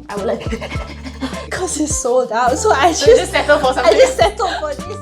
I would like because it's sold out. So I just settle for something. I just settled for this.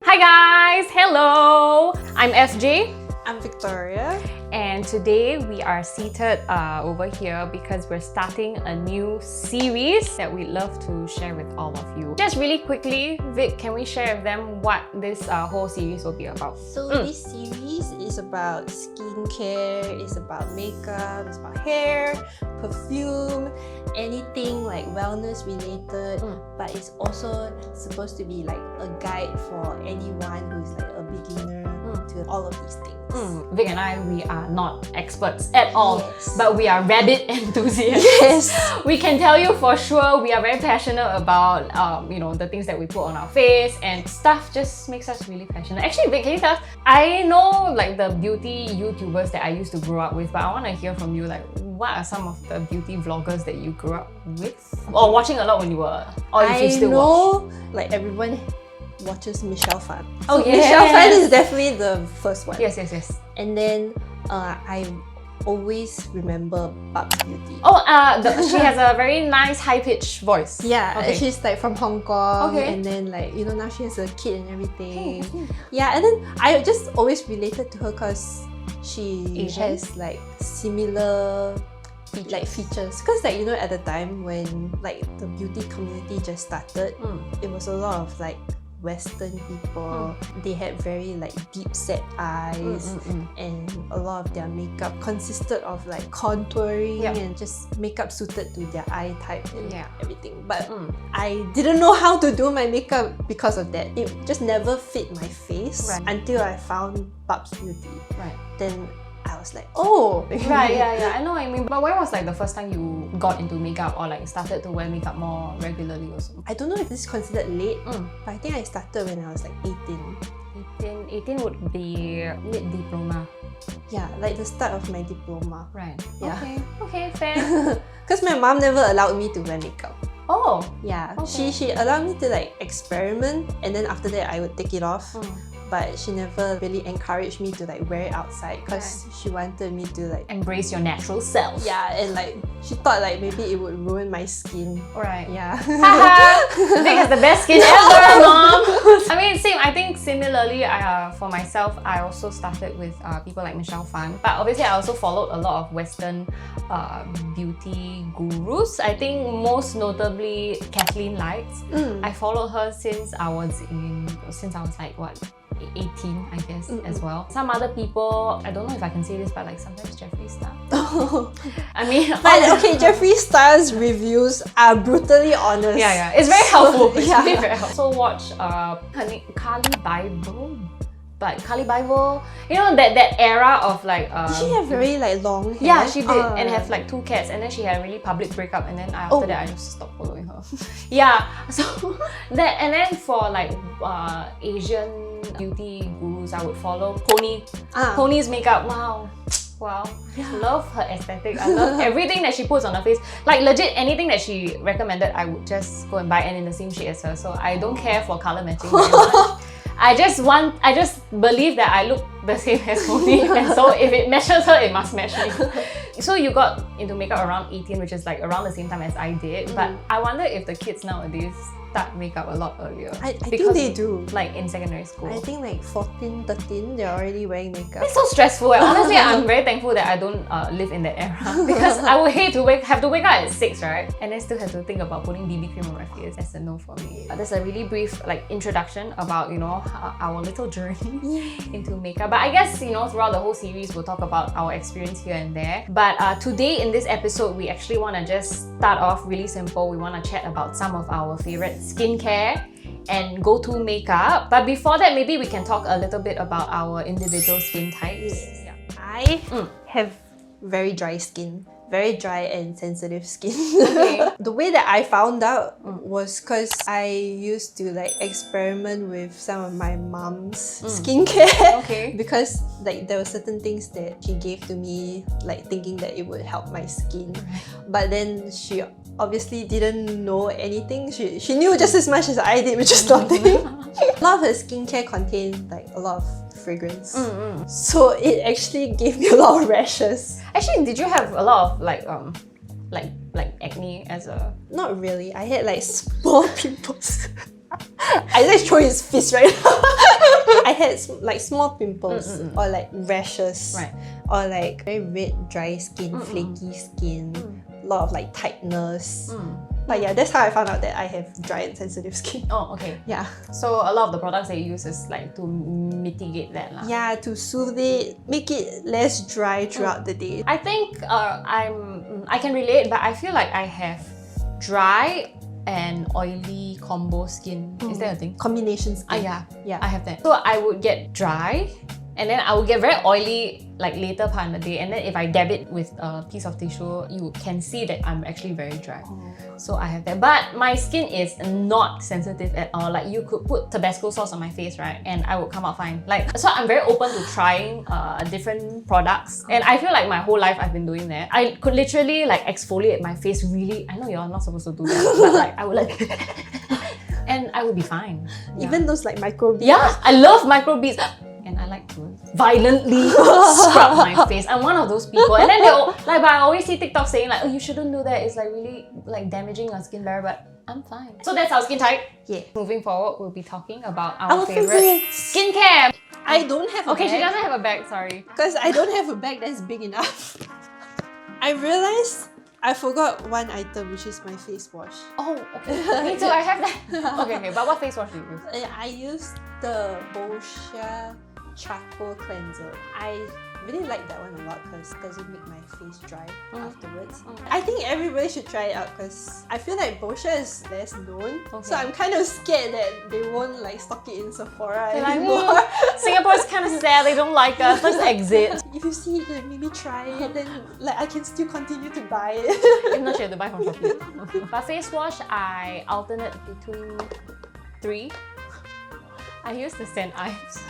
Hi guys! Hello! I'm FJ. I'm Victoria. And today we are seated over here because we're starting a new series that we'd love to share with all of you. Just really quickly, Vic, can we share with them what this whole series will be about? So this series is about skincare, it's about makeup, it's about hair, perfume, anything like wellness related, but it's also supposed to be like a guide for anyone who's like a beginner to all of these things. Vic and I, we are not experts at all, Yes. but we are rabbit enthusiasts. Yes! We can tell you for sure we are very passionate about the things that we put on our face, and stuff just makes us really passionate. Actually, Vic, can you tell us? I know like the beauty YouTubers that I used to grow up with, but I want to hear from you, like what are some of the beauty vloggers that you grew up with or watching a lot when you were, or if you still watch? Like everyone watches Michelle Phan. Oh, so yes. Michelle Phan is definitely the first one. Yes. And then I always remember Babs Beauty. Oh, she has a very nice high-pitched voice. Yeah, Okay. she's like from Hong Kong, Okay. and then like now she has a kid and everything. Yeah, and then I just always related to her because she Asian? has like similar like features. Because like at the time when like the beauty community just started, it was a lot of like Western people. They had very like deep set eyes, and a lot of their makeup consisted of like contouring and just makeup suited to their eye type and everything. But I didn't know how to do my makeup because of that. It just never fit my face until I found Babs Beauty. Then I was like, oh! I know what I mean. But when was like the first time you got into makeup or like started to wear makeup more regularly also? I don't know if this is considered late, but I think I started when I was like 18. 18 would be mid-diploma. Yeah, like the start of my diploma. Right. Yeah. Okay, fair. Because my mom never allowed me to wear makeup. Oh! Yeah, Okay. she allowed me to like experiment, and then after that I would take it off. But she never really encouraged me to like wear it outside because she wanted me to like Embrace your natural self. and like she thought like maybe it would ruin my skin. Alright. Yeah. Haha! Vic has the best skin ever, Mom! I mean, same. I think similarly, for myself, I also started with people like Michelle Phan. But obviously, I also followed a lot of Western beauty gurus. I think most notably Kathleen Lights. I followed her since I was like what? 18, I guess, as well. Some other people, I don't know if I can say this, but like sometimes Jeffree Star. I mean, But okay, Jeffree Star's reviews are brutally honest. yeah, it's very helpful. It's Yeah. really very helpful. Also watch Kali Bible. But Kali Bible, that era of like Did she have very like long hair? yeah, she did, and have like 2 cats, and then she had a really public breakup, and then after that I just stopped following her. Yeah, so that, and then for like Asian beauty gurus, I would follow Pony. Pony's makeup, wow. Love her aesthetic. I love everything that she puts on her face. Like legit, anything that she recommended, I would just go and buy, and in the same shade as her. So I don't care for color matching very much. I just believe that I look the same as Pony, and so if it matches her, it must match me. So you got into makeup around 18, which is like around the same time as I did. But I wonder if the kids nowadays start makeup a lot earlier. I think they do. Like in secondary school. I think like 14, 13, they're already wearing makeup. It's so stressful. Honestly, I'm very thankful that I don't live in that era, because I would hate to have to wake up at 6, right? And then still have to think about putting BB cream on my face. That's a no for me. That's a really brief like introduction about our little journey into makeup. But I guess throughout the whole series we'll talk about our experience here and there. But today in this episode we actually want to just start off really simple. We want to chat about some of our favorite skincare and go-to makeup. But before that, maybe we can talk a little bit about our individual skin types. Yeah. I have very dry skin. Very dry and sensitive skin. Okay. The way that I found out was because I used to like experiment with some of my mom's skincare. Okay. Because like there were certain things that she gave to me like thinking that it would help my skin. But then she obviously didn't know anything. She knew just as much as I did, which is nothing. A lot of her skincare contained like a lot of fragrance. So it actually gave me a lot of rashes. Actually, did you have a lot of like like acne as a... Not really. I had like small pimples. I just show his fist right now. I had like small pimples or like rashes, Right. or like very red, dry skin, flaky skin, a lot of like tightness. But yeah, that's how I found out that I have dry and sensitive skin. Oh, okay. Yeah. So a lot of the products that you use is like to mitigate that lah. Yeah, to soothe it, make it less dry throughout the day. I think I can relate, but I feel like I have dry and oily combo skin. Is that a thing? Combination skin. Yeah, I have that. So I would get dry, and then I would get very oily like later part in the day, and then if I dab it with a piece of tissue, you can see that I'm actually very dry. So I have that. But my skin is not sensitive at all. Like you could put Tabasco sauce on my face, right? And I would come out fine. Like, so I'm very open to trying different products. And I feel like my whole life I've been doing that. I could literally like exfoliate my face really. I know you're not supposed to do that, but like I would like and I would be fine. Even those like microbeads. Yeah, I love microbeads. And I like to violently scrub my face. I'm one of those people. And then they'll like, but I always see TikTok saying like, oh, you shouldn't do that. It's like really like damaging your skin barrier, but I'm fine. So that's our skin type. Yeah. Moving forward, we'll be talking about our favorite favorites. skincare. I don't have a Okay, bag. she doesn't have a bag, sorry. Because I don't have a bag that's big enough. I realized I forgot one item, which is my face wash. Oh, okay. Me too, I have that. Okay, but what face wash do you use? I use the Boscia charcoal cleanser. I really like that one a lot because it doesn't make my face dry afterwards. I think everybody should try it out because I feel like Boscia is less known. So I'm kind of scared that they won't like stock it in Sephora anymore. Singapore is kind of sad, they don't like us, let's exit. If you see it, then maybe try it, then like I can still continue to buy it. If not, you have to buy from Shopee. For face wash, I alternate between 3. I use the St. Ives.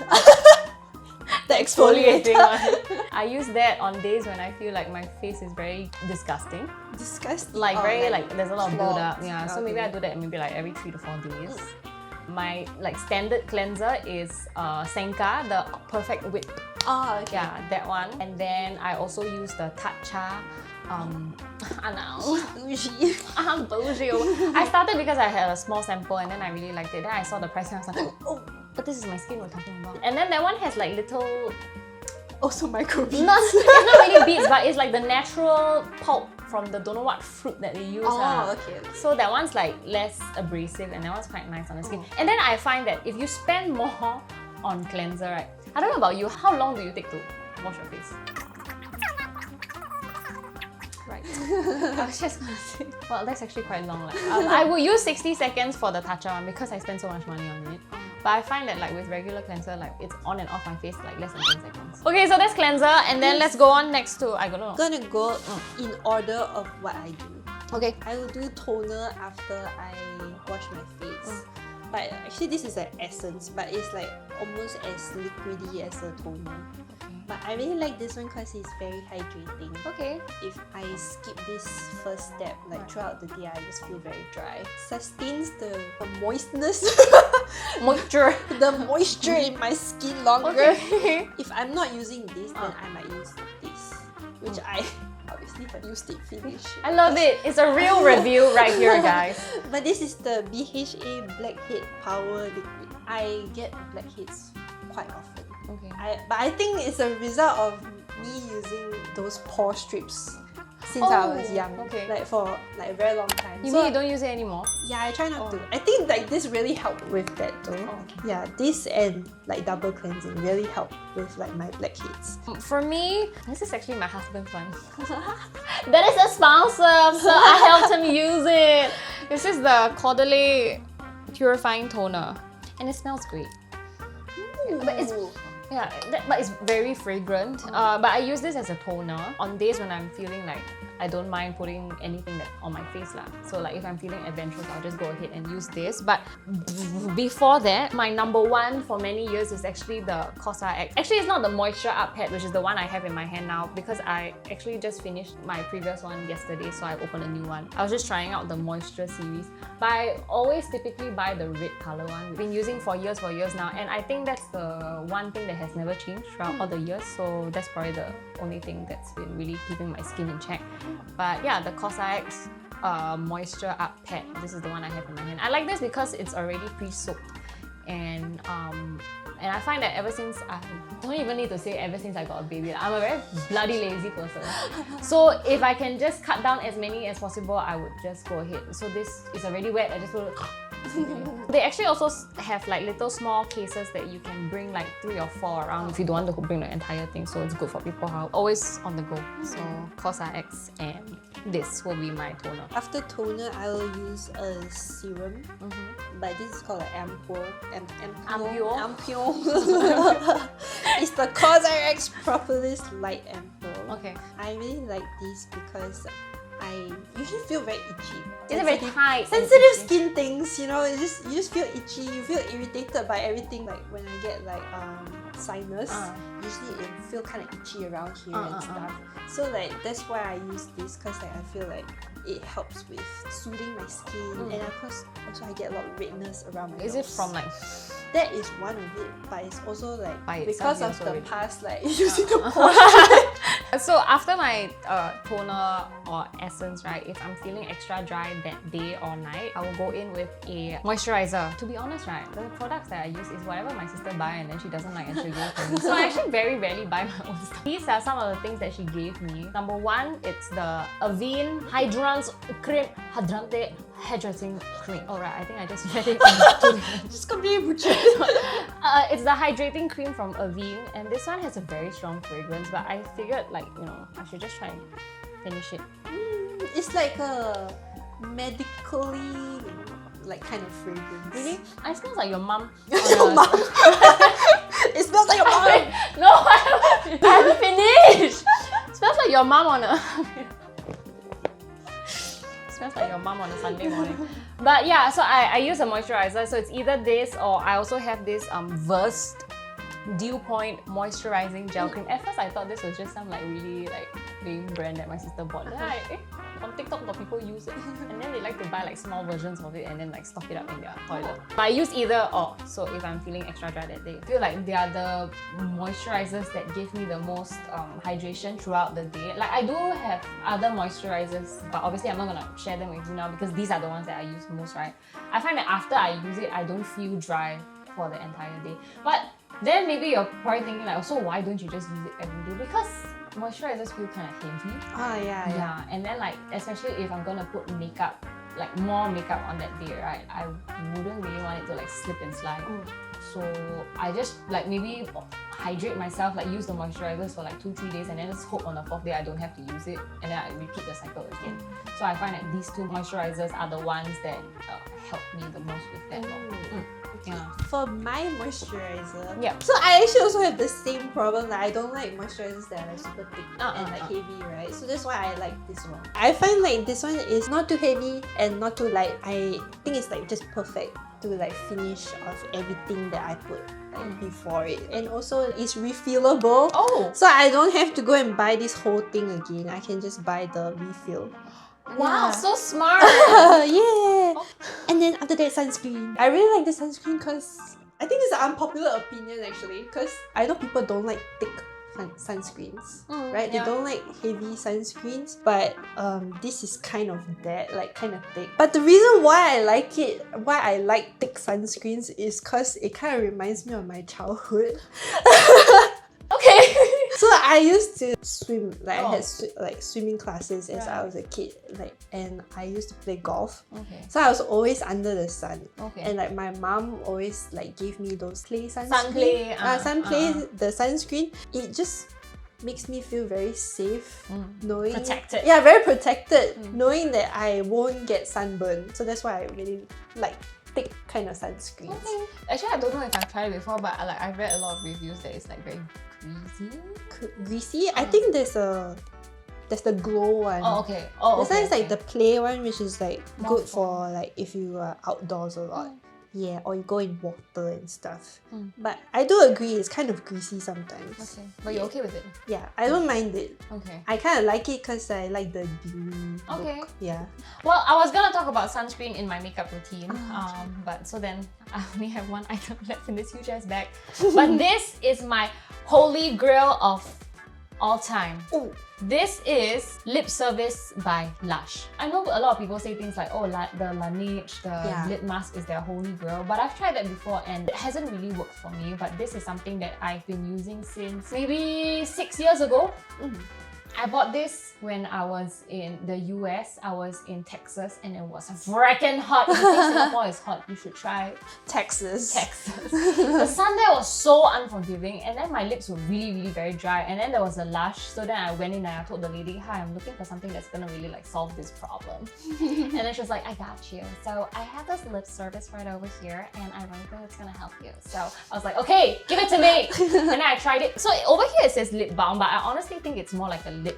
The exfoliator. one. I use that on days when I feel like my face is very disgusting. Disgusting. Like Oh, very like there's a lot of clogged. build-up. Yeah, so maybe I do that maybe like every 3 to 4 days. My like standard cleanser is Senka, the Perfect Whip. Oh, okay. Yeah, that one. And then I also use the Tatcha. Bougie. Bougie. I started because I had a small sample and then I really liked it. Then I saw the price and I was like, oh, but this is my skin we're talking about. And then that one has like little... Also microbeads. It's not really beads, but it's like the natural pulp from the don't know what fruit that they use. Okay. So that one's like less abrasive and that one's quite nice on the skin. And then I find that if you spend more on cleanser, right? I don't know about you, how long do you take to wash your face? Right. I was just gonna say, well, that's actually quite long. Like, I will use 60 seconds for the Tatcha one because I spend so much money on it. But I find that like with regular cleanser, like it's on and off my face like less than 10 seconds. Okay, so that's cleanser, and then let's go on next to, I don't know. I'm gonna go in order of what I do. Okay. I will do toner after I wash my face. But actually this is an essence, but it's like almost as liquidy as a toner. But I really like this one because it's very hydrating. Okay. If I skip this first step, like throughout the day, I just feel very dry. Sustains the moistness, Moisture. the moisture in my skin longer. Okay. If I'm not using this, then I might use this, which I obviously have used it finish. I love it. It's a real review right here, guys. But this is the BHA Blackhead Power Liquid. I get blackheads quite often. Okay. But I think it's a result of me using those pore strips since I was young. Okay. Like for like a very long time. You mean you don't use it anymore? Yeah, I try not to. I think like this really helped with that though. Okay. Yeah, this and like double cleansing really helped with like my blackheads. For me, this is actually my husband's one. That is a sponsor, so I helped him use it. This is the Caudalie Purifying Toner, and it smells great. But it's but it's very fragrant. But I use this as a toner on days when I'm feeling like I don't mind putting anything that on my face lah. So like if I'm feeling adventurous, I'll just go ahead and use this. But before that, my number one for many years is actually the Cosa X. Actually, it's not the Moisture Up Pad, which is the one I have in my hand now because I actually just finished my previous one yesterday, so I opened a new one. I was just trying out the Moisture series. But I always typically buy the red color one. I've been using for years now, and I think that's the one thing that has never changed throughout all the years, so that's probably the only thing that's been really keeping my skin in check. But yeah, the Cosrx Moisture Up Pad, this is the one I have in my hand. I like this because it's already pre-soaked, and I find that ever since I don't even need to say ever since I got a baby, I'm a very bloody lazy person. So if I can just cut down as many as possible, I would just go ahead. So this is already wet, I just put it. They actually also have like little small cases that you can bring like 3 or 4 around if you don't want to bring the entire thing, so it's good for people who are always on the go. So Cosrx, and this will be my toner. After toner, I will use a serum, but this is called an ampoule. It's the Cosrx Propolis Light Ampoule. Okay. I really like these because I usually feel very itchy. It's very tight. Sensitive skin things, you know, you just feel itchy, you feel irritated by everything. Like when I get like sinus, usually it feel kind of itchy around here and stuff. So like that's why I use this, because like I feel like it helps with soothing my skin, and of course also I get a lot of redness around my nose. Is it from like... That is one of it, but it's also like by because itself, of the already. past, like using the portion. So after my toner or essence, right, if I'm feeling extra dry that day or night, I will go in with a moisturizer. To be honest, right, the products that I use is whatever my sister buy and then she doesn't like and she'll give it to me. So I actually very rarely buy my own stuff. These are some of the things that she gave me. Number 1, it's the Avene Hydrating Cream. Alright, I think I just read it. Just completely butchered. It's the hydrating cream from Avene, and this one has a very strong fragrance, but I figured like, you know, I should just try and finish it. It's like a medically like kind of fragrance. Really? It smells like your mum. Your mum. It smells like your mum. No, I haven't finished. It smells like your mum on a... Smells like your mum on a Sunday morning. But yeah, so I use a moisturizer. So it's either this, or I also have this Versed Dew Point Moisturizing Gel Cream. At first I thought this was just some like really like name brand that my sister bought. Then on TikTok got people use it, and then they like to buy like small versions of it and then like stock it up in their toilet. But I use either or. So if I'm feeling extra dry that day, I feel like they are the moisturizers that give me the most hydration throughout the day. Like I do have other moisturizers, but obviously I'm not gonna share them with you now because these are the ones that I use most, right? I find that after I use it, I don't feel dry for the entire day. But then maybe you're probably thinking like, so why don't you just use it every day? Because moisturizers feel kind of heavy. Yeah, and then like, especially if I'm gonna put makeup, like more makeup on that day, right, I wouldn't really want it to like slip and slide. So I just like maybe hydrate myself, like use the moisturizers for like 2-3 days, and then just hope on the 4th day I don't have to use it, and then I repeat the cycle again. So I find that these 2 moisturizers are the ones that help me the most with that. Yeah. For my moisturizer, yeah. So I actually also have the same problem. Like I don't like moisturizers that are like super thick and like heavy, right? So that's why I like this one. I find like this one is not too heavy and not too light. I think it's like just perfect to like finish off everything that I put like before it. And also it's refillable. Oh! So I don't have to go and buy this whole thing again. I can just buy the refill. Wow, Yeah. so smart! Yeah! And then after that, sunscreen. I really like the sunscreen because I think it's an unpopular opinion actually, because I know people don't like thick sunscreens, right? Yeah. They don't like heavy sunscreens, but this is kind of that, like kind of thick. But the reason why I like it, why I like thick sunscreens is because it kind of reminds me of my childhood. Okay. So I used to swim, like I had like swimming classes as I was a kid, like, and I used to play golf. Okay. So I was always under the sun. Okay. And like my mom always like gave me those clay sunscreen. The sunscreen. It just makes me feel very safe, knowing Protected. Yeah, very protected, knowing that I won't get sunburned. So that's why I really like thick kind of sunscreens. Okay. Actually, I don't know if I've tried it before, but like I've read a lot of reviews that it's like very greasy. Greasy? I think there's the glow one. Oh, okay. Oh, this okay, one is like the play one, which is like more good for like if you are outdoors a lot. Yeah, or you go in water and stuff. But I do agree, it's kind of greasy sometimes. Okay, but you're okay with it? Yeah, I don't mind it. Okay. I kind of like it because I like the dewy Okay. look. Yeah. Well, I was gonna talk about sunscreen in my makeup routine, but so then I only have one item left in this huge ass bag. But this is my holy grail of all time. Ooh. This is Lip Service by Lush. I know a lot of people say things like, oh, the Laneige, the lip mask is their holy grail, but I've tried that before and it hasn't really worked for me. But this is something that I've been using since maybe 6 years ago. I bought this when I was in the US. I was in Texas and it was freaking hot. If you think Singapore is hot, you should try Texas. The sun there was so unforgiving and then my lips were really, really very dry. And then there was a Lush. So then I went in and I told the lady, hi, I'm looking for something that's gonna really like solve this problem. And then she was like, I got you. So I have this lip service right over here and I really think it's gonna help you. So I was like, okay, give it to me. And then I tried it. So over here it says lip balm, but I honestly think it's more like a lip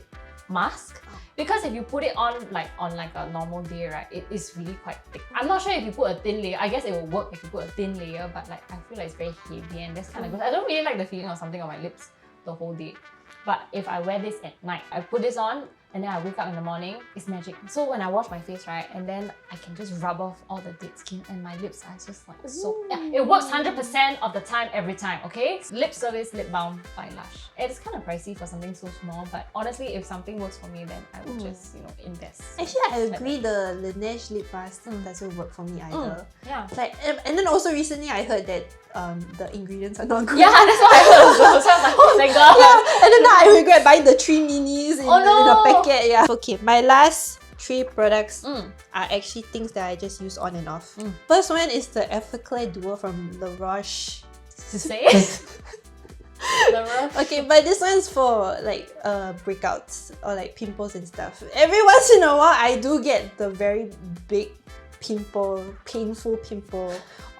mask, because if you put it on like a normal day, right, it is really quite thick. I'm not sure if you put a thin layer. I guess it will work if you put a thin layer, but like I feel like it's very heavy and that's kind of good. I don't really like the feeling of something on my lips the whole day. But if I wear this at night, I put this on and then I wake up in the morning, it's magic. So when I wash my face, right, and then I can just rub off all the dead skin and my lips are just like so... Yeah, it works 100% of the time, every time, okay? Lip Service Lip Balm by Lush. It's kind of pricey for something so small, but honestly, if something works for me, then I would just, you know, invest. Actually, I agree the Laneige lip mask doesn't work for me either. Yeah. Like, and then also recently I heard that the ingredients are not good. Yeah, that's what I heard as well. So I was like, oh my god. Yeah, and then now I regret buying the 3 minis in a packet. Yeah. Okay, my last 3 products are actually things that I just use on and off. First one is the Everclear Duo from La Roche. To say it? Okay, but this one's for like breakouts or like pimples and stuff. Every once in a while, I do get the very big pimple, painful pimple,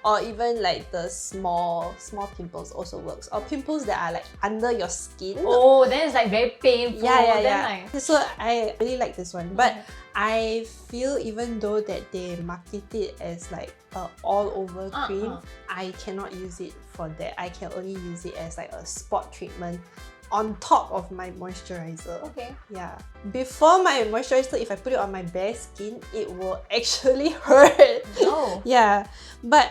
or even like the small pimples also works, or pimples that are like under your skin. Oh, then it's like very painful. Yeah. So I really like this one, but I feel even though that they market it as like all over cream, I cannot use it for that. I can only use it as like a spot treatment on top of my moisturizer. Okay. Yeah. Before my moisturizer, if I put it on my bare skin, it will actually hurt. Oh. Yeah. But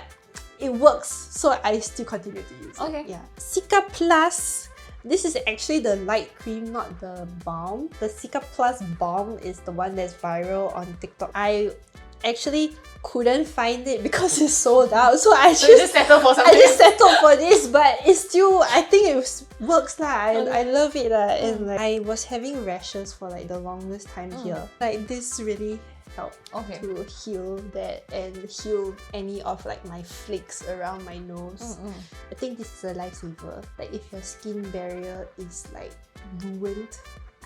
it works, so I still continue to use it. Okay. Yeah. Cica Plus. This is actually the light cream, not the balm. The Cica Plus balm is the one that's viral on TikTok. I actually couldn't find it because it's sold out, so I just settled for something. I just settled for this, but it's still, I think it works lah. I love it lah. And like, I was having rashes for like the longest time here. Like this really helped to heal that and heal any of like my flakes around my nose. I think this is a lifesaver. Like if your skin barrier is like ruined,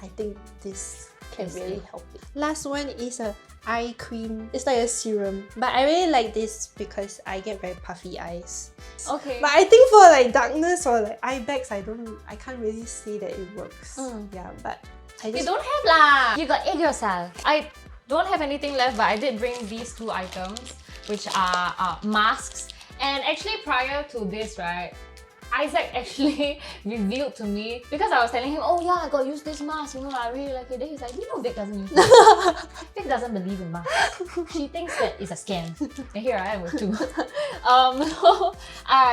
I think this can really help it. Last one is a eye cream. It's like a serum, but I really like this because I get very puffy eyes. Okay. But I think for like darkness or like eye bags, I can't really say that it works. Yeah, but I just... You don't have lah. You got egg yourself. I don't have anything left, but I did bring these 2 items, which are masks. And actually prior to this, right, Isaac actually revealed to me, because I was telling him, oh yeah, I got to use this mask, you know, I really like it. Then he's like, you know, Vic doesn't use masks. Vic doesn't believe in masks. She thinks that it's a scam. And here I am with 2.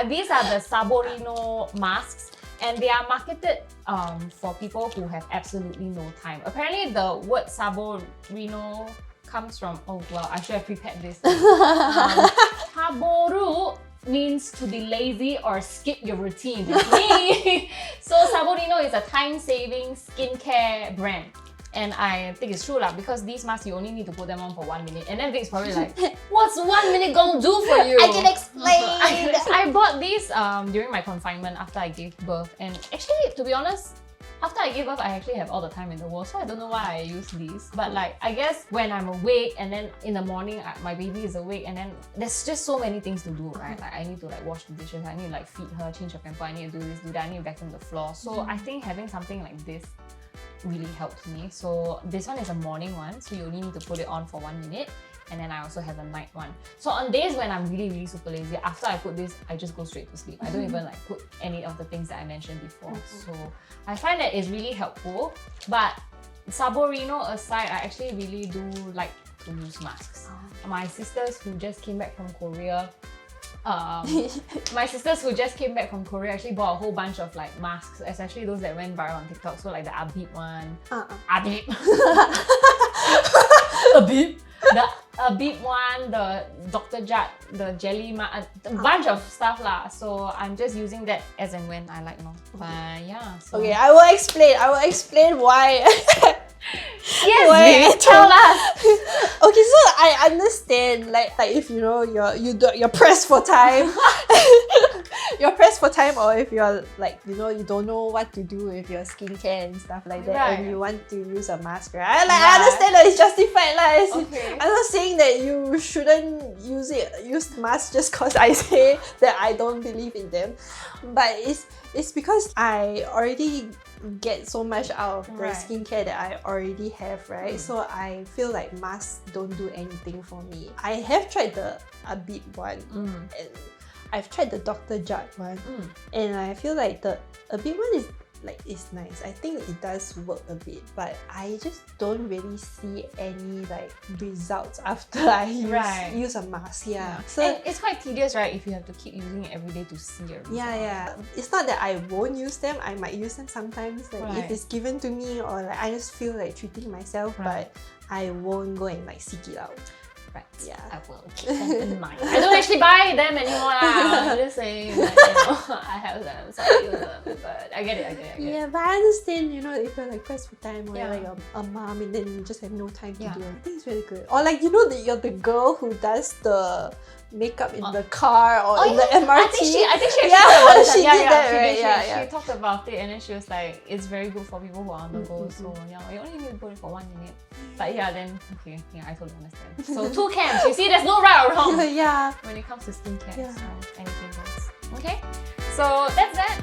These are the Saborino masks. And they are marketed for people who have absolutely no time. Apparently the word Saborino comes from, oh well, I should have prepared this. Saboru means to be lazy or skip your routine. It's me! So Saborino is a time-saving skincare brand. And I think it's true lah, because these masks you only need to put them on for 1 minute. And then Vic's probably like, what's 1 minute gonna do for you? I can explain! I bought these during my confinement after I gave birth. And actually, to be honest, after I gave birth, I actually have all the time in the world. So I don't know why I use these. But like, I guess when I'm awake and then in the morning, my baby is awake and then there's just so many things to do, right? Like I need to like wash the dishes, I need to like feed her, change her pamper, I need to do this, do that, I need to vacuum the floor. So I think having something like this really helped me. So this one is a morning one, so you only need to put it on for 1 minute. And then I also have a night one. So on days when I'm really, really super lazy, after I put this, I just go straight to sleep. I don't even like put any of the things that I mentioned before. So I find that it's really helpful. But Saborino aside, I actually really do like to use masks. My sisters who just came back from Korea, actually bought a whole bunch of like masks, especially those that went viral on TikTok. So like the Abib one, Abib, Abib, the Abib one, the Dr. Jat, the jelly mask, a bunch of stuff lah. So I'm just using that as and when I like, no. But yeah. So. Okay, I will explain why. Yes, Vicky, tell us. Okay, so I understand like if you know you're pressed for time. You're pressed for time, or if you're like, you know, you don't know what to do with your skincare and stuff like that, and you want to use a mask, right? Like, I understand that it's justified, like, I'm not saying that you shouldn't use mask just cause I say that I don't believe in them, but it's because I already get so much out of the skincare that I already have, right? So I feel like masks don't do anything for me. I have tried the Abib one, and I've tried the Dr. Jart one, and I feel like the Abib one is like, it's nice. I think it does work a bit, but I just don't really see any like results after I use a mask. So and it's quite tedious, right? If you have to keep using it every day to see a result. It's not that I won't use them. I might use them sometimes, like if it's given to me, or like I just feel like treating myself, but I won't go and like seek it out. Right. Yeah. I will keep them in mind. I don't actually buy them anymore. I'm just saying that, you know, I have them, so I use them. But I get it. Yeah, but I understand, you know, if you're like pressed for time, or you're like a mom and then you just have no time to do it. I think it's really good. Or like, you know, you're the girl who does the makeup in the car or in the MRT. I think she actually she talked about it, and then she was like, it's very good for people who are on the go. So yeah, you only need to put it for 1 minute. But yeah, then I totally understand. So 2 camps. You see, there's no right or wrong. When it comes to skincare, so anything goes. Okay, so that's that.